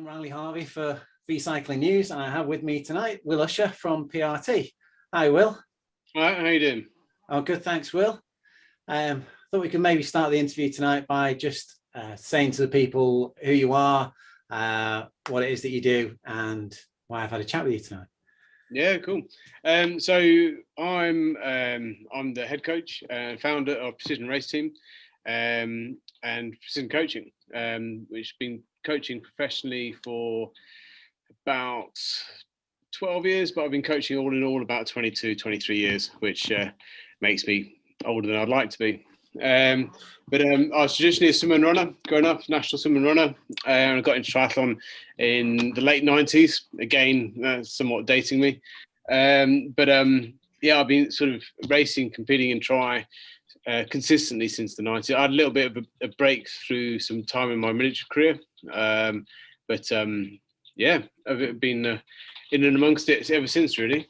Riley Harvey for V-Cycling News, and I have with me tonight Will Usher from PRT. Hi, Will. All right, how you doing? Oh, good, thanks, Will. Thought we could maybe start the interview tonight by just saying to the people who you are, what it is that you do, and why I've had a chat with you tonight. Yeah, cool. So I'm the head coach and founder of Precision Race Team and Precision Coaching, which has been coaching professionally for about 12 years, but I've been coaching all in all about 22, 23 years, which makes me older than I'd like to be. But I was traditionally a swim and runner growing up, national swim and runner, and I got into triathlon in the late 90s. Again, somewhat dating me. Yeah, I've been sort of racing, competing in tri consistently since the 90s. I had a little bit of a break through some time in my military career. Yeah, I've been in and amongst it ever since, really.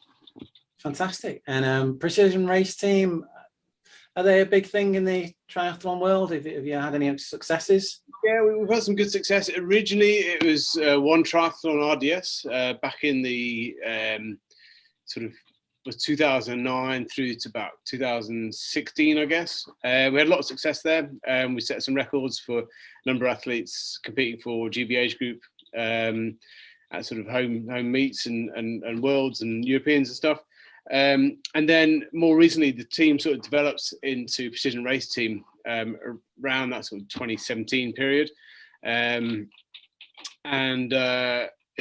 Fantastic. And Precision Race Team, are they a big thing in the triathlon world? Have you had any successes? Yeah, we've had some good success. Originally, it was one triathlon RDS back in the sort of was 2009 through to about 2016, I guess. We had a lot of success there. We set some records for a number of athletes competing for GB age group at sort of home meets and worlds and Europeans and stuff. And then more recently, the team sort of developed into Precision Race Team around that sort of 2017 period. It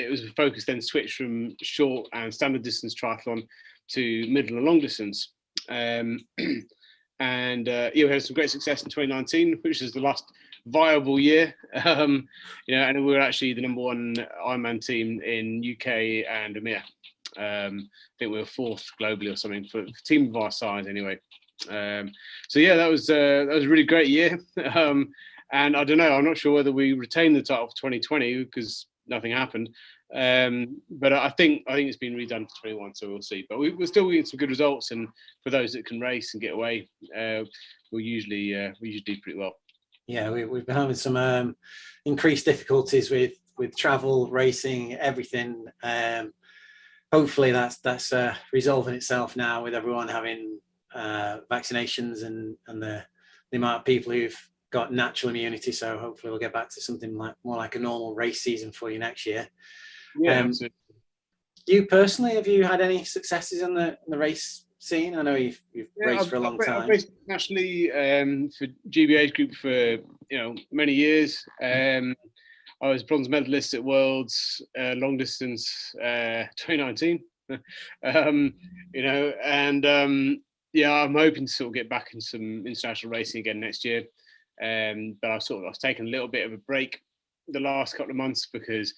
was a focus then switched from short and standard distance triathlon to middle and long distance. Yeah, we had some great success in 2019, which is the last viable year. And we were actually the #1 Ironman team in UK and EMEA. I think we were 4th globally or something for a team of our size anyway. So yeah, that was a really great year. And I don't know, I'm not sure whether we retained the title for 2020 because nothing happened. But I think it's been redone for 21, so we'll see. But we're still getting some good results, and for those that can race and get away, we usually do pretty well. Yeah, we've been having some increased difficulties with travel, racing, everything. Hopefully that's resolving itself now with everyone having vaccinations and the amount of people who've got natural immunity. So hopefully we'll get back to something more like a normal race season for you next year. Yeah. You personally, have you had any successes in the race scene? I know you've raced for a long time. I've raced nationally for GB age group for many years. I was bronze medalist at Worlds long distance 2019. Yeah, I'm hoping to sort of get back in some international racing again next year. But I've taken a little bit of a break the last couple of months because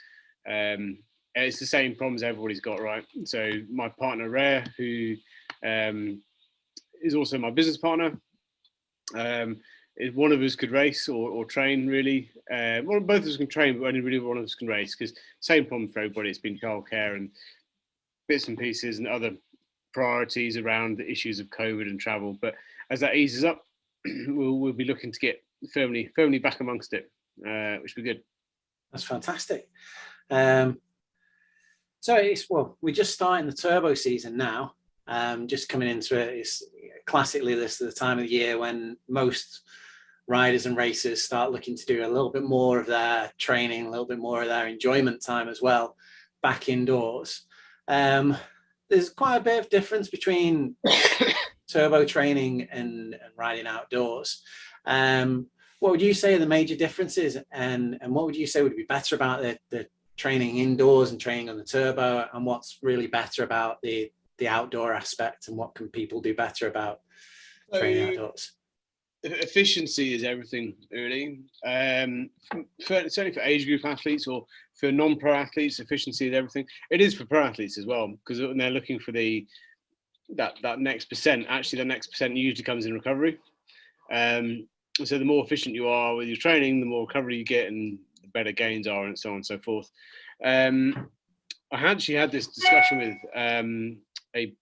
it's the same problems everybody's got, right? So my partner Rare, who is also my business partner, if one of us could race or train, really. Well, both of us can train, but only really one of us can race, because same problem for everybody. It's been childcare and bits and pieces and other priorities around the issues of COVID and travel. But as that eases up, we'll be looking to get firmly back amongst it, which will be good. That's fantastic. So we're just starting the turbo season now. Just coming into it, it's classically this is the time of the year when most riders and racers start looking to do a little bit more of their training, a little bit more of their enjoyment time as well, back indoors. There's quite a bit of difference between turbo training and riding outdoors. What would you say are the major differences, and what would you say would be better about the training indoors and training on the turbo, and what's really better about the outdoor aspect, and what can people do better about training outdoors? Efficiency is everything, really. Certainly for age group athletes or for non-pro athletes, efficiency is everything. It is for pro athletes as well, because when they're looking for that next percent, actually the next percent usually comes in recovery. So the more efficient you are with your training, the more recovery you get and the better gains are, and so on and so forth. I actually had this discussion with a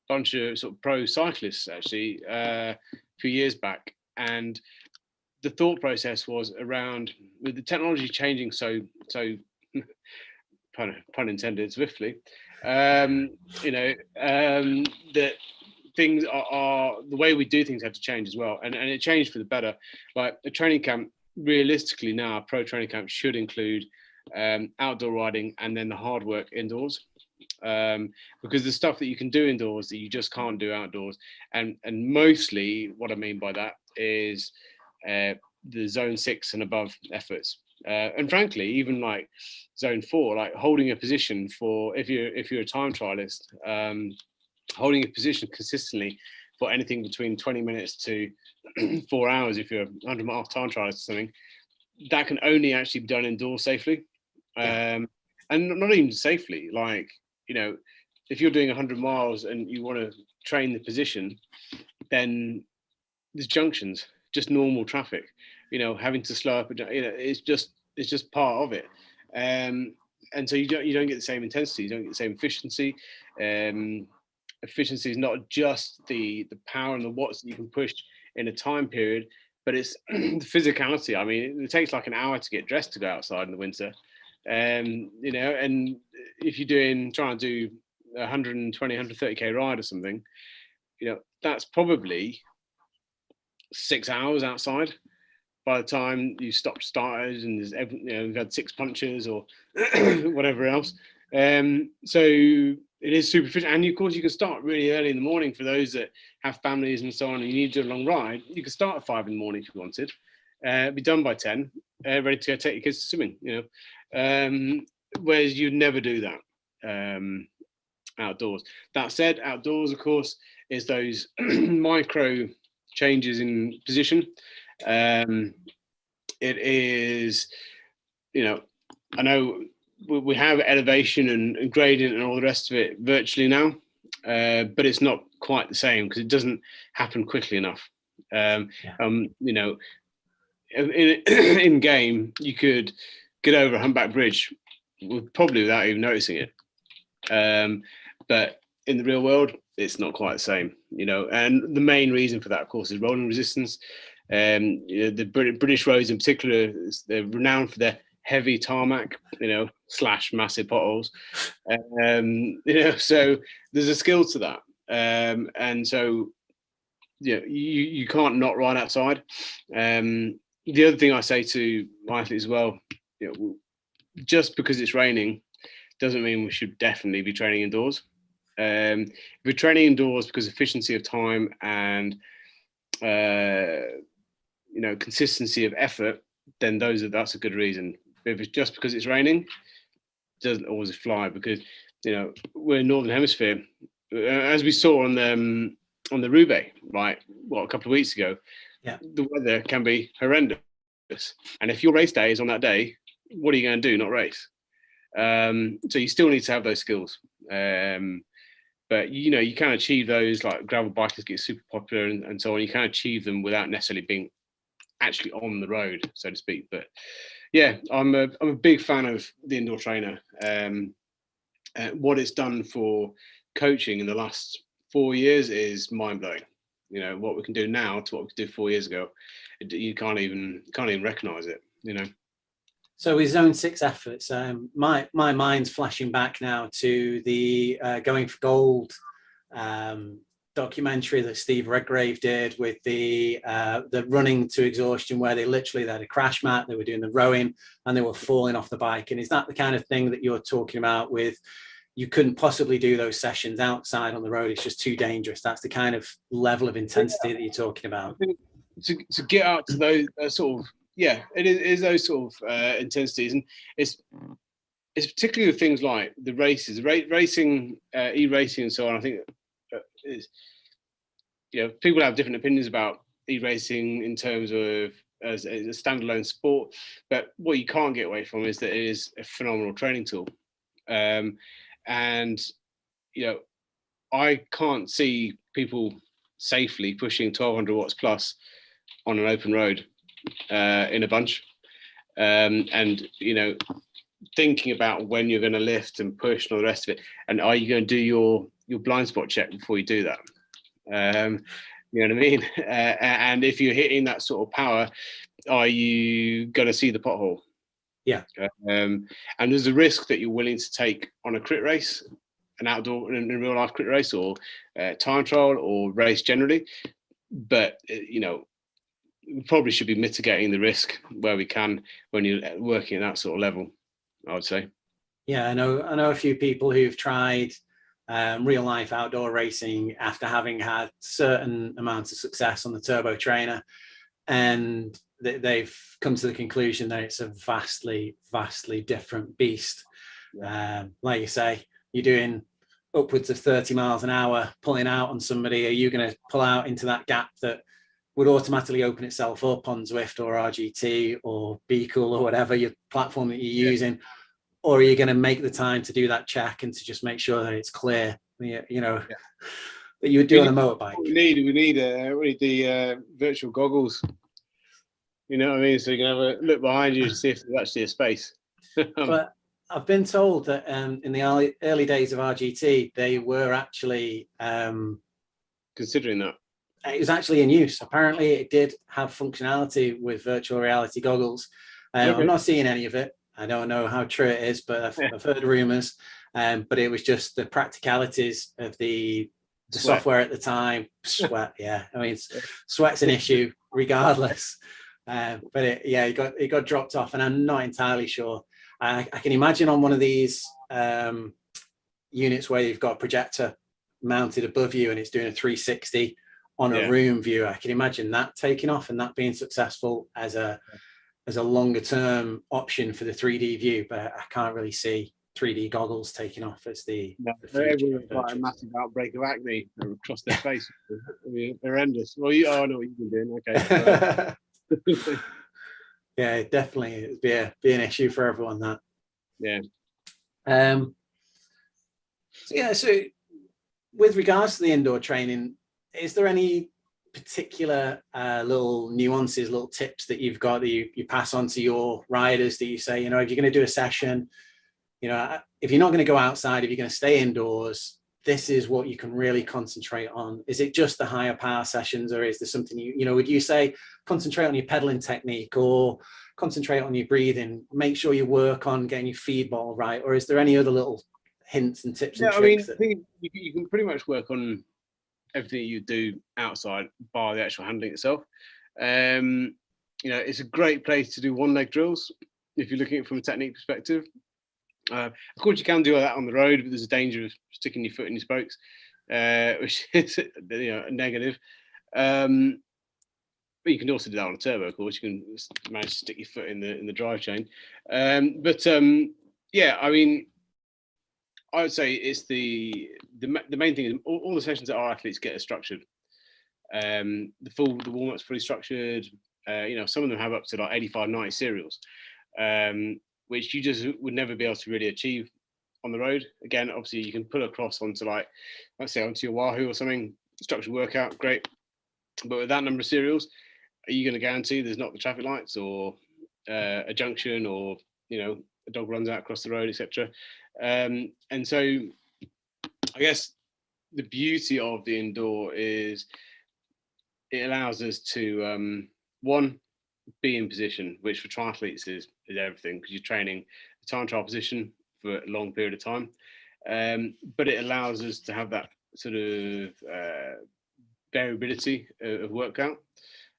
bunch of sort of pro cyclists actually a few years back, and the thought process was around, with the technology changing so pun intended, swiftly. That things are the way we do things had to change as well, and it changed for the better. Like a training camp, realistically now, a pro training camp should include outdoor riding and then the hard work indoors. Because the stuff that you can do indoors that you just can't do outdoors, and mostly what I mean by that is the zone 6 and above efforts, and frankly even like zone 4, like holding a position for, if you're a time trialist, holding a position consistently for anything between 20 minutes to 4 hours, if you're a 100-mile time trialist or something, that can only actually be done indoors safely. And not even safely, like, if you're doing 100 miles and you want to train the position, then there's junctions, just normal traffic, having to slow up, it's just part of it. And so you don't get the same intensity, you don't get the same efficiency. Efficiency is not just the power and the watts that you can push in a time period, but it's the physicality. I mean, it takes like an hour to get dressed to go outside in the winter. And if you're trying to do 120, 130k ride or something, that's probably 6 hours outside by the time you started and you've had 6 punches or whatever else. So it is super efficient, and of course you can start really early in the morning for those that have families and so on, and you need to do a long ride. You can start at 5 in the morning if you wanted, be done by 10, ready to go take your kids to swimming. Whereas you'd never do that outdoors. That said, outdoors, of course, is those micro changes in position. It is, I know we have elevation and gradient and all the rest of it virtually now, but it's not quite the same because it doesn't happen quickly enough. In game, you could get over a humpback bridge probably without even noticing it. But in the real world, it's not quite the same, and the main reason for that, of course, is rolling resistance. The British roads in particular, they're renowned for their heavy tarmac, / massive potholes. So there's a skill to that. And so, you can't not ride outside. The other thing I say to my athletes as well, just because it's raining doesn't mean we should definitely be training indoors. If we're training indoors because efficiency of time and consistency of effort, then that's a good reason. But if it's just because it's raining, it doesn't always fly, because we're in Northern Hemisphere, as we saw on the Roubaix, right? A couple of weeks ago. Yeah, the weather can be horrendous, and if your race day is on that day, what are you going to do? Not race. So you still need to have those skills. But you can achieve those, like gravel bikers get super popular and so on. You can achieve them without necessarily being actually on the road, so to speak. But yeah, I'm a big fan of the indoor trainer. What it's done for coaching in the last 4 years is mind blowing. What we can do now to what we could do 4 years ago, you can't even recognize it. So with zone 6 efforts, my mind's flashing back now to the Going for Gold documentary that Steve Redgrave did with the running to exhaustion, where they had a crash mat, they were doing the rowing, and they were falling off the bike. And is that the kind of thing that you're talking about with, you couldn't possibly do those sessions outside on the road, it's just too dangerous? That's the kind of level of intensity that you're talking about. I think to get out to those sort of, it is those sort of intensities, and it's particularly with things like the races, racing, e-racing, and so on. I think people have different opinions about e-racing in terms of as a standalone sport, but what you can't get away from is that it is a phenomenal training tool. And I can't see people safely pushing 1200 watts plus on an open road in a bunch, and thinking about when you're going to lift and push and all the rest of it, and are you going to do your blind spot check before you do that? You know what I mean? And if you're hitting that sort of power, are you going to see the pothole? Yeah. And there's a risk that you're willing to take on a crit race, an outdoor and real life crit race, or time trial, or race generally. But you know, we probably should be mitigating the risk where we can when you're working at that sort of level, I would say. Yeah, I know a few people who've tried real life outdoor racing after having had certain amounts of success on the turbo trainer, and they've come to the conclusion that it's a vastly different beast. Like you say, you're doing upwards of 30 miles an hour pulling out on somebody. Are you going to pull out into that gap that would automatically open itself up on Zwift or RGT or Beagle or whatever your platform that you're using? Or are you going to make the time to do that check and to just make sure that it's clear, you know, that you would do on a motorbike? We need the virtual goggles. You know what I mean? So you can have a look behind you to see if there's actually a space. But I've been told that in the early days of RGT, they were actually considering that. It was actually in use. Apparently, it did have functionality with virtual reality goggles. Okay. I'm not seeing any of it. I don't know how true it is, but I've heard rumors. But it was just the practicalities of the software at the time. Sweat, yeah. I mean, sweat's an issue regardless. But it got dropped off, and I'm not entirely sure. I can imagine on one of these units where you've got a projector mounted above you and it's doing a 360 on a room view. I can imagine that taking off and that being successful as a longer term option for the 3D view, but I can't really see 3D goggles taking off as the future. Quite a massive outbreak of acne across their face. I mean, horrendous. Well, I know what you've been doing. Okay. Yeah, definitely it'd be an issue for everyone, that. Yeah. So with regards to the indoor training, is there any particular little nuances, little tips that you've got that you pass on to your riders, that you say, you know, if you're going to do a session, you know, if you're not going to go outside, if you're going to stay indoors, this is what you can really concentrate on? Is it just the higher power sessions, or is there something you know, would you say concentrate on your pedaling technique or concentrate on your breathing, make sure you work on getting your feed ball right, or is there any other little hints and tips and tricks? I think you can pretty much work on everything you do outside bar the actual handling itself. You know, it's a great place to do one leg drills if you're looking at it from a technique perspective. Of course, you can do that on the road, but there's a danger of sticking your foot in your spokes, which is, you know, a negative. But you can also do that on a turbo. Of course, you can manage to stick your foot in the drive chain. Yeah, I mean, I would say it's the main thing is all the sessions that our athletes get are structured. The warm-up's fully structured. You know, some of them have up to like 85, 90 serials, which you just would never be able to really achieve on the road. Again, obviously you can pull across onto let's say onto your Wahoo or something, structured workout, great. But with that number of serials, are you going to guarantee there's not the traffic lights or a junction, or, you know, a dog runs out across the road, etc. And so I guess the beauty of the indoor is it allows us to one, be in position, which for triathletes is everything, because you're training the time trial position for a long period of time. But it allows us to have that sort of variability of workout,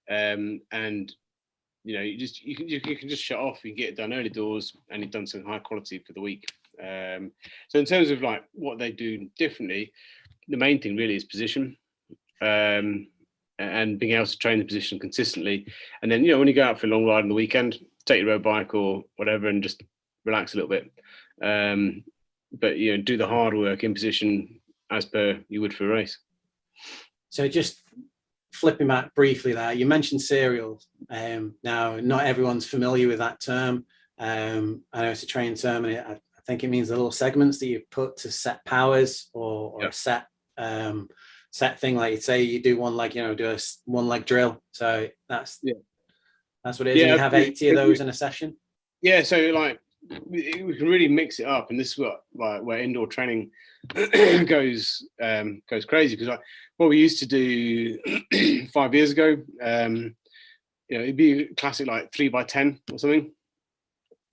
and you know, you can just shut off, you can get it done early doors, and you've done some high quality for the week. So in terms of like what they do differently, the main thing really is position, and being able to train the position consistently. And then, you know, when you go out for a long ride on the weekend, take your road bike or whatever and just relax a little bit. But, you know, do the hard work in position as per you would for a race. So just flipping back briefly there, you mentioned serials. Now, not everyone's familiar with that term. I know it's a trained term, and I think it means the little segments that you put to set powers or a set thing. Like you'd say you do one leg, you know, do a one leg drill. So that's what it is. And you have 80 of those in a session. Yeah, so like we can really mix it up, and this is what where indoor training goes crazy, because like what we used to do 5 years ago, you know, it'd be classic like 3x10 or something,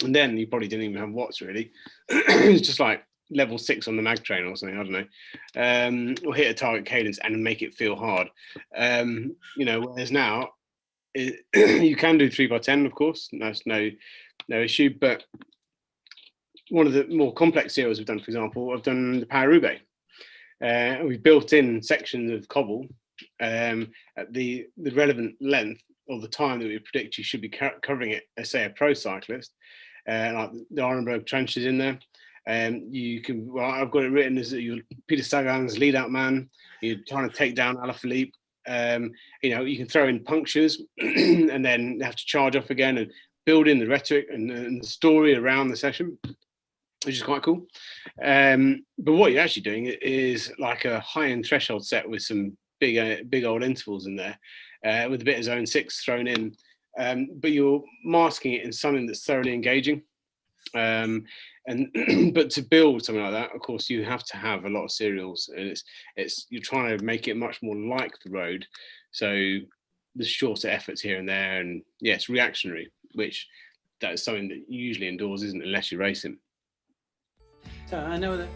And then you probably didn't even have watts really. It's just like level 6 on the mag train or something, I don't know, or hit a target cadence and make it feel hard. You know, whereas now you can do 3x10, of course, that's no issue. But one of the more complex serials we've done, for example, I've done the Paris-Roubaix. We've built in sections of cobble at the relevant length or the time that we predict you should be covering it as, say, a pro cyclist, like the Arenberg trenches in there. You can, well, I've got it written as you're Peter Sagan's lead out man. You're trying to take down Alaphilippe. You know, you can throw in punctures and then have to charge off again and build in the rhetoric and the story around the session, which is quite cool. But what you're actually doing is like a high-end threshold set with some big old intervals in there, with a bit of zone 6 thrown in. But you're masking it in something that's thoroughly engaging. But to build something like that, of course, you have to have a lot of serials, and you're trying to make it much more like the road. So there's shorter efforts here and there, and yeah, it's reactionary, which that is something that usually indoors isn't unless you're racing. So I know that